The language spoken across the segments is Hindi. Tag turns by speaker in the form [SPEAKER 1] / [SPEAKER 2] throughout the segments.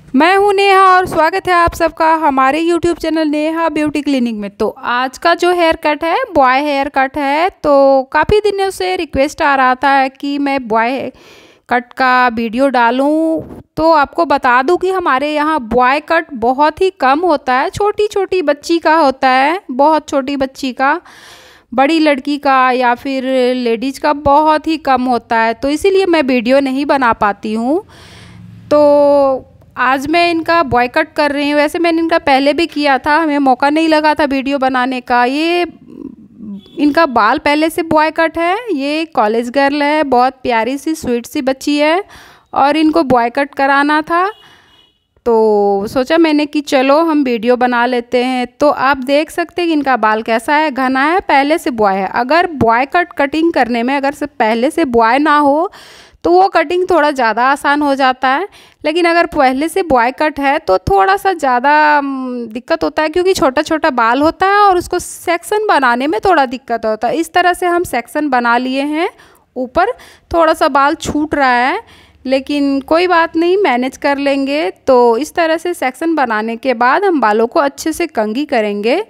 [SPEAKER 1] मैं हूं नेहा और स्वागत है आप सबका हमारे YouTube channel Neha beauty clinic में। तो आज का जो हेयर कट है बॉय हेयर कट है। तो काफ़ी दिनों से रिक्वेस्ट आ रहा था कि मैं बॉय कट का वीडियो डालूं। तो आपको बता दूं कि हमारे यहाँ बॉय कट बहुत ही कम होता है, छोटी छोटी बच्ची का होता है, बहुत छोटी बच्ची का, बड़ी लड़की का या फिर लेडीज़ का बहुत ही कम होता है। तो इसीलिए मैं वीडियो नहीं बना पाती हूँ। तो आज मैं इनका बॉय कट कर रही हूँ। वैसे मैंने इनका पहले भी किया था, हमें मौका नहीं लगा था वीडियो बनाने का। ये इनका बाल पहले से बॉय कट है। ये कॉलेज गर्ल है, बहुत प्यारी सी स्वीट सी बच्ची है और इनको बॉय कट कराना था। तो सोचा मैंने कि चलो हम वीडियो बना लेते हैं। तो आप देख सकते हैं कि इनका बाल कैसा है, घना है, पहले से बॉय है। अगर बॉय कट कटिंग करने में अगर से पहले से बॉय ना हो तो वो कटिंग थोड़ा ज़्यादा आसान हो जाता है, लेकिन अगर पहले से बॉय कट है तो थोड़ा सा ज़्यादा दिक्कत होता है, क्योंकि छोटा छोटा बाल होता है और उसको सेक्शन बनाने में थोड़ा दिक्कत होता है। इस तरह से हम सेक्शन बना लिए हैं। ऊपर थोड़ा सा बाल छूट रहा है, लेकिन कोई बात नहीं, मैनेज कर लेंगे। तो इस तरह से सेक्शन बनाने के बाद हम बालों को अच्छे से कंघी करेंगे।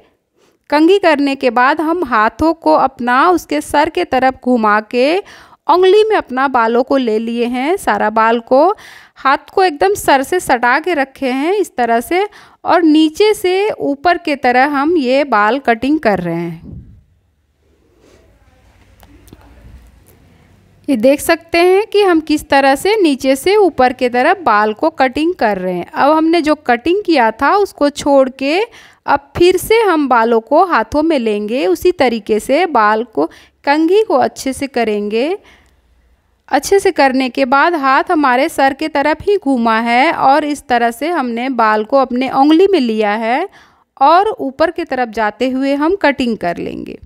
[SPEAKER 1] कंघी करने के बाद हम हाथों को अपना उसके सर के तरफ घुमा के उंगली में अपना बालों को ले लिए हैं। सारा बाल को हाथ को एकदम सर से सटा के रखे हैं इस तरह से, और नीचे से ऊपर के तरह हम ये बाल कटिंग कर रहे हैं। ये देख सकते हैं कि हम किस तरह से नीचे से ऊपर के तरफ बाल को कटिंग कर रहे हैं। अब हमने जो कटिंग किया था उसको छोड़ के अब फिर से हम बालों को हाथों में लेंगे। उसी तरीके से बाल को कंघी को अच्छे से करेंगे। अच्छे से करने के बाद हाथ हमारे सर के तरफ ही घूमा है और इस तरह से हमने बाल को अपने उंगली में लिया है और ऊपर की तरफ जाते हुए हम कटिंग कर लेंगे।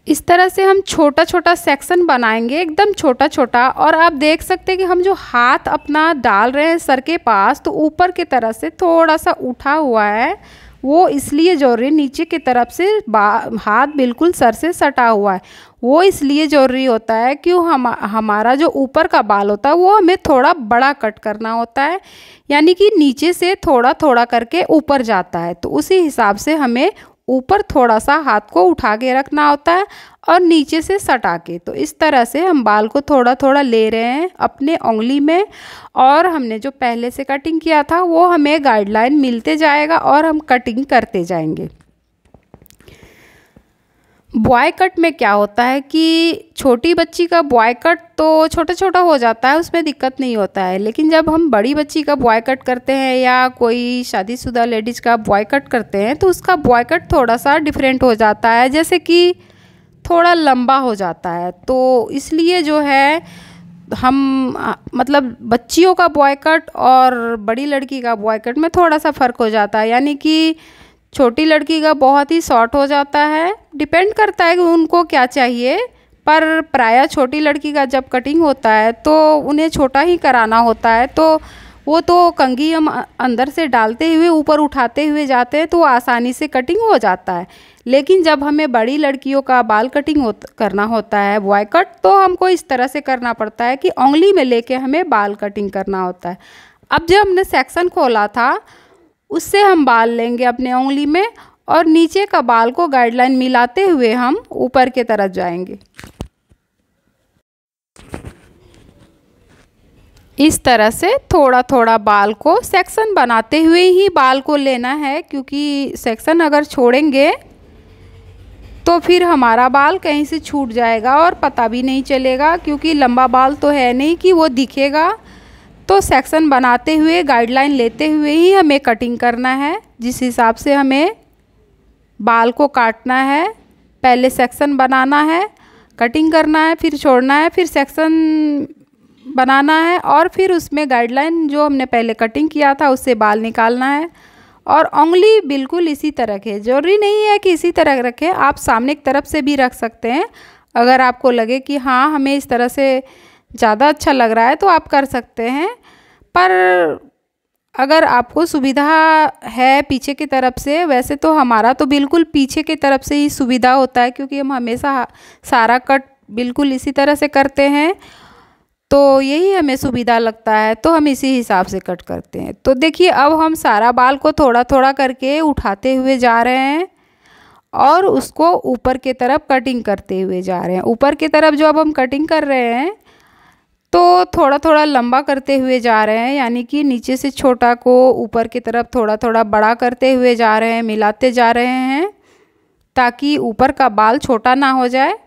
[SPEAKER 1] इस तरह से हम छोटा छोटा सेक्शन बनाएंगे, एकदम छोटा छोटा। और आप देख सकते हैं कि हम जो हाथ अपना डाल रहे हैं सर के पास, तो ऊपर की तरफ से थोड़ा सा उठा हुआ है। वो इसलिए जरूरी, नीचे की तरफ से हाथ बिल्कुल सर से सटा हुआ है, वो इसलिए जरूरी होता है क्यों हमारा जो ऊपर का बाल होता है वो हमें थोड़ा बड़ा कट करना होता है, यानी कि नीचे से थोड़ा थोड़ा करके ऊपर जाता है। तो उसी हिसाब से हमें ऊपर थोड़ा सा हाथ को उठा के रखना होता है और नीचे से सटा के। तो इस तरह से हम बाल को थोड़ा थोड़ा ले रहे हैं अपने उंगली में, और हमने जो पहले से कटिंग किया था वो हमें गाइडलाइन मिलते जाएगा और हम कटिंग करते जाएंगे। बॉय कट में क्या होता है कि छोटी बच्ची का बॉय कट तो छोटा छोटा हो जाता है, उसमें दिक्कत नहीं होता है। लेकिन जब हम बड़ी बच्ची का बॉय कट करते हैं या कोई शादीशुदा लेडीज़ का बॉय कट करते हैं तो उसका बॉय कट थोड़ा सा डिफरेंट हो जाता है, जैसे कि थोड़ा लंबा हो जाता है। तो इसलिए जो है हम मतलब बच्चियों का बॉय कट और बड़ी लड़की का बॉय कट में थोड़ा सा फ़र्क हो जाता है, यानी कि छोटी लड़की का बहुत ही शॉर्ट हो जाता है। डिपेंड करता है कि उनको क्या चाहिए, पर प्रायः छोटी लड़की का जब कटिंग होता है तो उन्हें छोटा ही कराना होता है। तो वो तो कंघी हम अंदर से डालते हुए ऊपर उठाते हुए जाते हैं तो आसानी से कटिंग हो जाता है। लेकिन जब हमें बड़ी लड़कियों का बाल कटिंग करना होता है बॉय कट, तो हमको इस तरह से करना पड़ता है कि उंगली में लेके हमें बाल कटिंग करना होता है। अब जब हमने सेक्शन खोला था उससे हम बाल लेंगे अपने उंगली में और नीचे का बाल को गाइडलाइन मिलाते हुए हम ऊपर की तरफ जाएंगे। इस तरह से थोड़ा थोड़ा बाल को सेक्शन बनाते हुए ही बाल को लेना है, क्योंकि सेक्शन अगर छोड़ेंगे तो फिर हमारा बाल कहीं से छूट जाएगा और पता भी नहीं चलेगा, क्योंकि लंबा बाल तो है नहीं कि वो दिखेगा। तो सेक्शन बनाते हुए गाइडलाइन लेते हुए ही हमें कटिंग करना है। जिस हिसाब से हमें बाल को काटना है, पहले सेक्शन बनाना है, कटिंग करना है, फिर छोड़ना है, फिर सेक्शन बनाना है और फिर उसमें गाइडलाइन जो हमने पहले कटिंग किया था उससे बाल निकालना है। और उंगली बिल्कुल इसी तरह के, ज़रूरी नहीं है कि इसी तरह रखें, आप सामने की तरफ से भी रख सकते हैं। अगर आपको लगे कि हाँ हमें इस तरह से ज़्यादा अच्छा लग रहा है तो आप कर सकते हैं। पर अगर आपको सुविधा है पीछे की तरफ से, वैसे तो हमारा तो बिल्कुल पीछे की तरफ से ही सुविधा होता है, क्योंकि हम हमेशा सारा कट बिल्कुल इसी तरह से करते हैं तो यही हमें सुविधा लगता है, तो हम इसी हिसाब से कट करते हैं। तो देखिए अब हम सारा बाल को थोड़ा थोड़ा करके उठाते हुए जा रहे हैं और उसको ऊपर की तरफ कटिंग करते हुए जा रहे हैं। ऊपर की तरफ जो अब हम कटिंग कर रहे हैं तो थोड़ा थोड़ा लंबा करते हुए जा रहे हैं, यानी कि नीचे से छोटा को ऊपर की तरफ थोड़ा थोड़ा बड़ा करते हुए जा रहे हैं, मिलाते जा रहे हैं ताकि ऊपर का बाल छोटा ना हो जाए।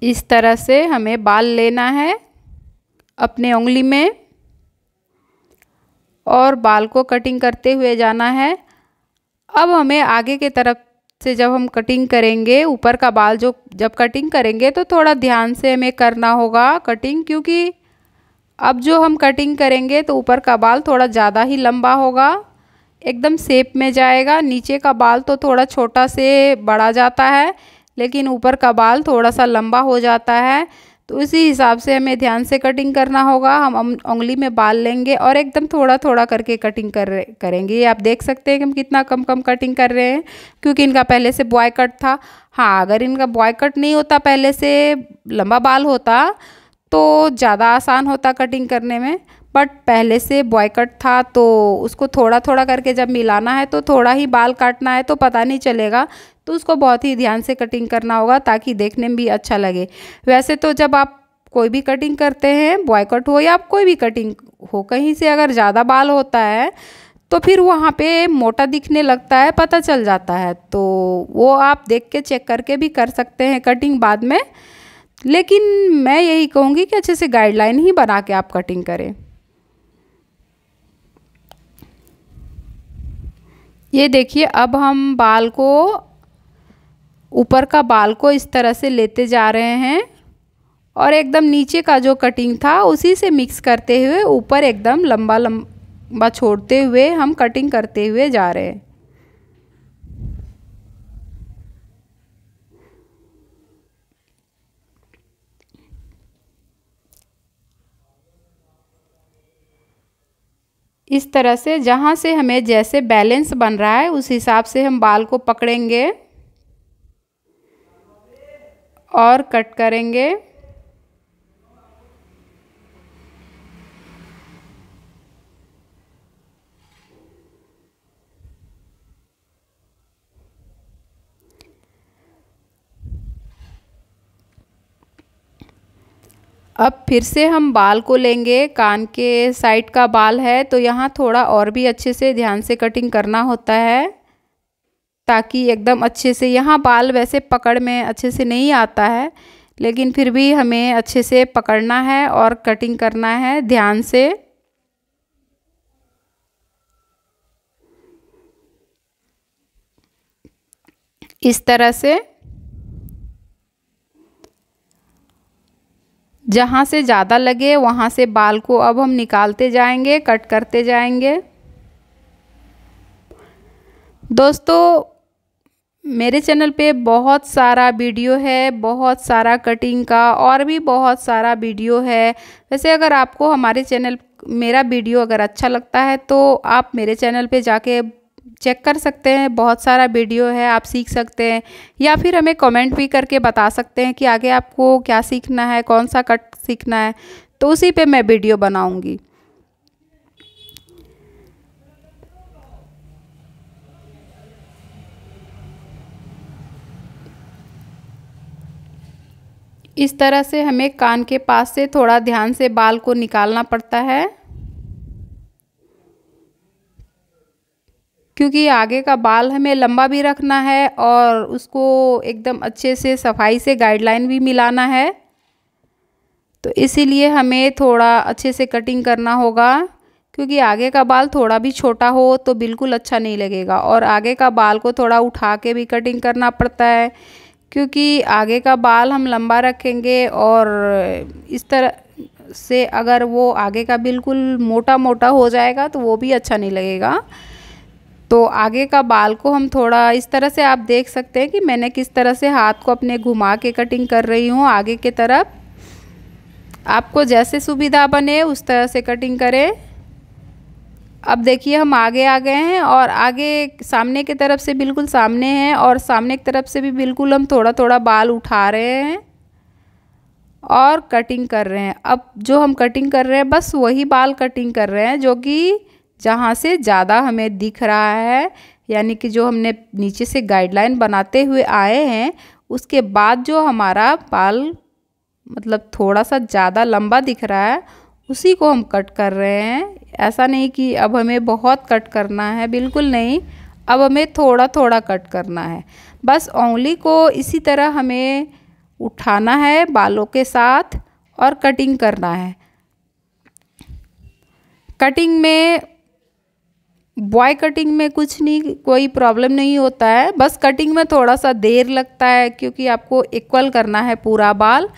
[SPEAKER 1] इस तरह से हमें बाल लेना है अपने उंगली में और बाल को कटिंग करते हुए जाना है। अब हमें आगे के तरफ से जब हम कटिंग करेंगे ऊपर का बाल जब कटिंग करेंगे तो थोड़ा ध्यान से हमें करना होगा कटिंग, क्योंकि अब जो हम कटिंग करेंगे तो ऊपर का बाल थोड़ा ज़्यादा ही लंबा होगा, एकदम शेप में जाएगा। नीचे का बाल तो थोड़ा छोटा से बड़ा जाता है लेकिन ऊपर का बाल थोड़ा सा लंबा हो जाता है, तो इसी हिसाब से हमें ध्यान से कटिंग करना होगा। हम उंगली में बाल लेंगे और एकदम थोड़ा थोड़ा करके कटिंग करेंगे। ये आप देख सकते हैं कि हम कितना कम कम कटिंग कर रहे हैं, क्योंकि इनका पहले से बॉय कट था। हाँ, अगर इनका बॉय कट नहीं होता, पहले से लंबा बाल होता तो ज़्यादा आसान होता कटिंग करने में, बट पहले से बॉय कट था तो उसको थोड़ा थोड़ा करके जब मिलाना है तो थोड़ा ही बाल काटना है तो पता नहीं चलेगा, तो उसको बहुत ही ध्यान से कटिंग करना होगा ताकि देखने में भी अच्छा लगे। वैसे तो जब आप कोई भी कटिंग करते हैं, बॉय कट हो या कोई भी कटिंग हो, कहीं से अगर ज़्यादा बाल होता है तो फिर वहाँ पे मोटा दिखने लगता है, पता चल जाता है। तो वो आप देख के चेक करके भी कर सकते हैं कटिंग बाद में, लेकिन मैं यही कहूँगी कि अच्छे से गाइडलाइन ही बना के आप कटिंग करें। ये देखिए अब हम बाल को ऊपर का बाल को इस तरह से लेते जा रहे हैं और एकदम नीचे का जो कटिंग था उसी से मिक्स करते हुए ऊपर एकदम लंबा लंबा छोड़ते हुए हम कटिंग करते हुए जा रहे हैं। इस तरह से जहाँ से हमें जैसे बैलेंस बन रहा है उस हिसाब से हम बाल को पकड़ेंगे और कट करेंगे। अब फिर से हम बाल को लेंगे, कान के साइड का बाल है तो यहाँ थोड़ा और भी अच्छे से ध्यान से कटिंग करना होता है ताकि एकदम अच्छे से, यहाँ बाल वैसे पकड़ में अच्छे से नहीं आता है लेकिन फिर भी हमें अच्छे से पकड़ना है और कटिंग करना है ध्यान से। इस तरह से जहाँ से ज़्यादा लगे वहाँ से बाल को अब हम निकालते जाएंगे, कट करते जाएंगे। दोस्तों मेरे चैनल पे बहुत सारा वीडियो है, बहुत सारा कटिंग का और भी बहुत सारा वीडियो है। वैसे अगर आपको हमारे चैनल मेरा वीडियो अगर अच्छा लगता है तो आप मेरे चैनल पे जाके चेक कर सकते हैं, बहुत सारा वीडियो है, आप सीख सकते हैं या फिर हमें कमेंट भी करके बता सकते हैं कि आगे आपको क्या सीखना है, कौन सा कट सीखना है, तो उसी पे मैं वीडियो बनाऊंगी। इस तरह से हमें कान के पास से थोड़ा ध्यान से बाल को निकालना पड़ता है, क्योंकि आगे का बाल हमें लंबा भी रखना है और उसको एकदम अच्छे से सफाई से गाइडलाइन भी मिलाना है, तो इसीलिए हमें थोड़ा अच्छे से कटिंग करना होगा। क्योंकि आगे का बाल थोड़ा भी छोटा हो तो बिल्कुल अच्छा नहीं लगेगा और आगे का बाल को थोड़ा उठा के भी कटिंग करना पड़ता है, क्योंकि आगे का बाल हम लंबा रखेंगे और इस तरह से अगर वो आगे का बिल्कुल मोटा मोटा हो जाएगा तो वो भी अच्छा नहीं लगेगा। तो आगे का बाल को हम थोड़ा इस तरह से, आप देख सकते हैं कि मैंने किस तरह से हाथ को अपने घुमा के कटिंग कर रही हूँ आगे की तरफ। आपको जैसे सुविधा बने उस तरह से कटिंग करें। अब देखिए हम आगे आ गए हैं और आगे सामने की तरफ से बिल्कुल सामने हैं और सामने की तरफ से भी बिल्कुल हम थोड़ा थोड़ा बाल उठा रहे हैं और कटिंग कर रहे हैं। अब जो हम कटिंग कर रहे हैं बस वही बाल कटिंग कर रहे हैं जो कि जहाँ से ज़्यादा हमें दिख रहा है, यानी कि जो हमने नीचे से गाइडलाइन बनाते हुए आए हैं उसके बाद जो हमारा बाल मतलब थोड़ा सा ज़्यादा लंबा दिख रहा है उसी को हम कट कर रहे हैं। ऐसा नहीं कि अब हमें बहुत कट करना है, बिल्कुल नहीं, अब हमें थोड़ा थोड़ा कट करना है। बस उंगली को इसी तरह हमें उठाना है बालों के साथ और कटिंग करना है। कटिंग में, बॉय कटिंग में कुछ नहीं, कोई प्रॉब्लम नहीं होता है, बस कटिंग में थोड़ा सा देर लगता है क्योंकि आपको इक्वल करना है पूरा बाल।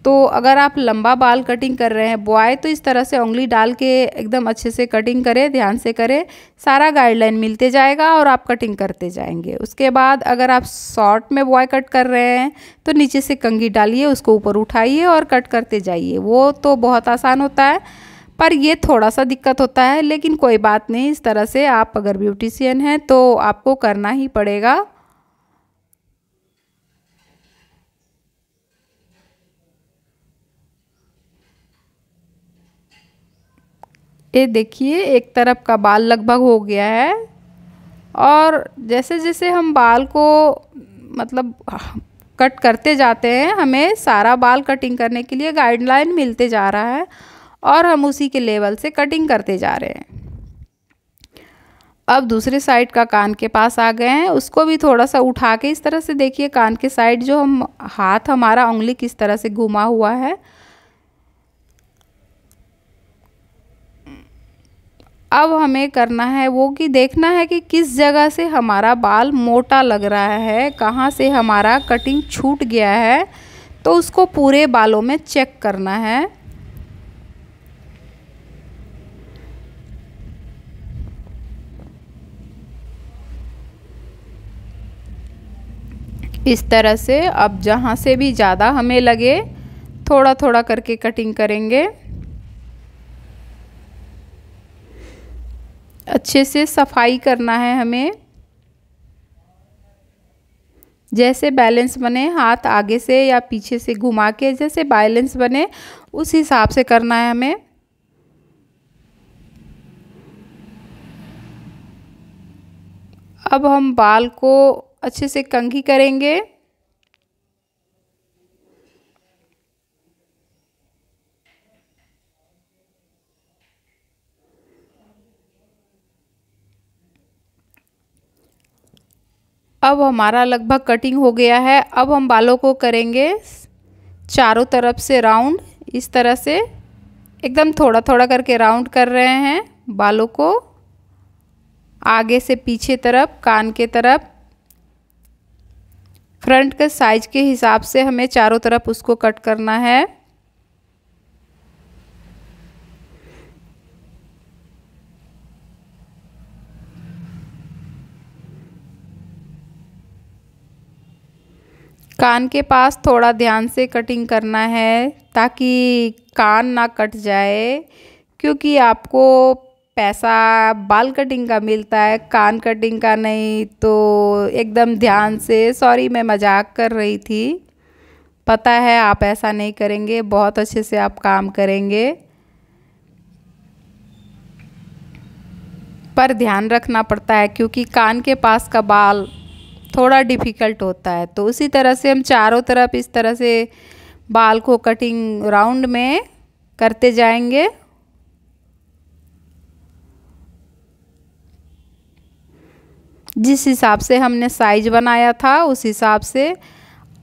[SPEAKER 1] तो अगर आप लंबा बाल कटिंग कर रहे हैं बॉय तो इस तरह से उंगली डाल के एकदम अच्छे से कटिंग करें, ध्यान से करें, सारा गाइडलाइन मिलते जाएगा और आप कटिंग करते जाएंगे। उसके बाद अगर आप शॉर्ट में बॉय कट कर रहे हैं तो नीचे से कंघी डालिए, उसको ऊपर उठाइए और कट करते जाइए। वो तो बहुत आसान होता है पर ये थोड़ा सा दिक्कत होता है, लेकिन कोई बात नहीं, इस तरह से आप अगर ब्यूटिशियन हैं तो आपको करना ही पड़ेगा। ये देखिए एक तरफ का बाल लगभग हो गया है और जैसे जैसे हम बाल को मतलब कट करते जाते हैं हमें सारा बाल कटिंग करने के लिए गाइडलाइन मिलते जा रहा है और हम उसी के लेवल से कटिंग करते जा रहे हैं। अब दूसरे साइड का कान के पास आ गए हैं, उसको भी थोड़ा सा उठा के इस तरह से देखिए कान के साइड जो हम हाथ हमारा उंगली किस तरह से घुमा हुआ है। अब हमें करना है वो कि देखना है कि किस जगह से हमारा बाल मोटा लग रहा है, कहाँ से हमारा कटिंग छूट गया है, तो उसको पूरे बालों में चेक करना है। इस तरह से अब जहाँ से भी ज़्यादा हमें लगे थोड़ा थोड़ा करके कटिंग करेंगे। अच्छे से सफाई करना है हमें, जैसे बैलेंस बने, हाथ आगे से या पीछे से घुमा के जैसे बैलेंस बने उस हिसाब से करना है हमें। अब हम बाल को अच्छे से कंघी करेंगे। अब हमारा लगभग कटिंग हो गया है। अब हम बालों को करेंगे चारों तरफ से राउंड, इस तरह से एकदम थोड़ा थोड़ा करके राउंड कर रहे हैं बालों को, आगे से पीछे तरफ, कान के तरफ, फ्रंट के साइज के हिसाब से हमें चारों तरफ उसको कट करना है। कान के पास थोड़ा ध्यान से कटिंग करना है ताकि कान ना कट जाए, क्योंकि आपको पैसा बाल कटिंग का मिलता है, कान कटिंग का नहीं। तो एकदम ध्यान से, सॉरी मैं मजाक कर रही थी, पता है आप ऐसा नहीं करेंगे, बहुत अच्छे से आप काम करेंगे, पर ध्यान रखना पड़ता है क्योंकि कान के पास का बाल थोड़ा डिफ़िकल्ट होता है। तो उसी तरह से हम चारों तरफ इस तरह से बाल को कटिंग राउंड में करते जाएंगे। जिस हिसाब से हमने साइज बनाया था उस हिसाब से,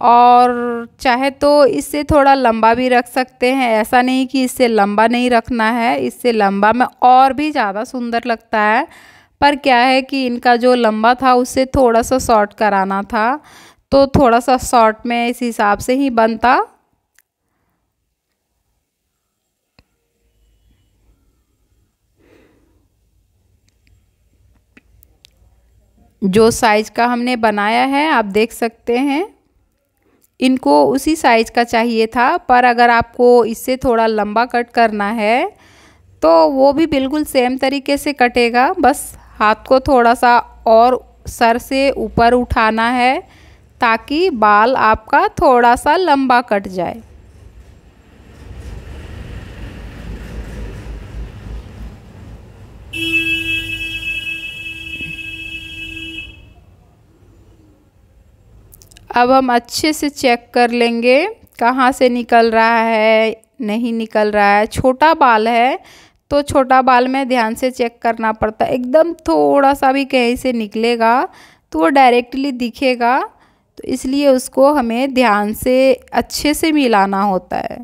[SPEAKER 1] और चाहे तो इससे थोड़ा लंबा भी रख सकते हैं, ऐसा नहीं कि इससे लंबा नहीं रखना है, इससे लंबा में और भी ज़्यादा सुंदर लगता है। पर क्या है कि इनका जो लंबा था उससे थोड़ा सा शॉर्ट कराना था, तो थोड़ा सा शॉर्ट में इस हिसाब से ही बनता। जो साइज का हमने बनाया है आप देख सकते हैं, इनको उसी साइज का चाहिए था, पर अगर आपको इससे थोड़ा लंबा कट करना है तो वो भी बिल्कुल सेम तरीके से कटेगा। बस हाथ को थोड़ा सा और सर से ऊपर उठाना है ताकि बाल आपका थोड़ा सा लंबा कट जाए। अब हम अच्छे से चेक कर लेंगे कहाँ से निकल रहा है, नहीं निकल रहा है। छोटा बाल है तो छोटा बाल में ध्यान से चेक करना पड़ता है। एकदम थोड़ा सा भी कहीं से निकलेगा तो वो डायरेक्टली दिखेगा, तो इसलिए उसको हमें ध्यान से अच्छे से मिलाना होता है।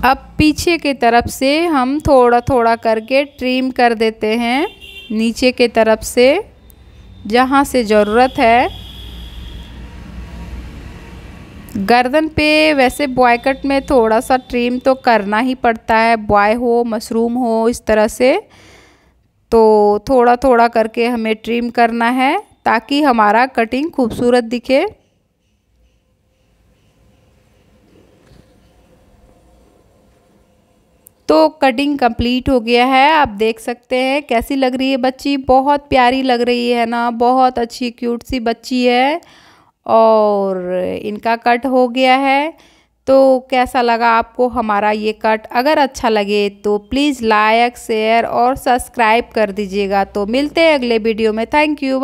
[SPEAKER 1] अब पीछे की तरफ से हम थोड़ा थोड़ा करके ट्रिम कर देते हैं, नीचे के तरफ से जहाँ से ज़रूरत है। गर्दन पे वैसे बॉय कट में थोड़ा सा ट्रिम तो करना ही पड़ता है, बॉय हो मशरूम हो इस तरह से, तो थोड़ा थोड़ा करके हमें ट्रिम करना है ताकि हमारा कटिंग खूबसूरत दिखे। तो कटिंग कंप्लीट हो गया है, आप देख सकते हैं कैसी लग रही है बच्ची। बहुत प्यारी लग रही है ना, बहुत अच्छी क्यूट सी बच्ची है। और इनका कट हो गया है। तो कैसा लगा आपको हमारा ये कट? अगर अच्छा लगे तो प्लीज़ लाइक शेयर और सब्सक्राइब कर दीजिएगा। तो मिलते हैं अगले वीडियो में। Thank you.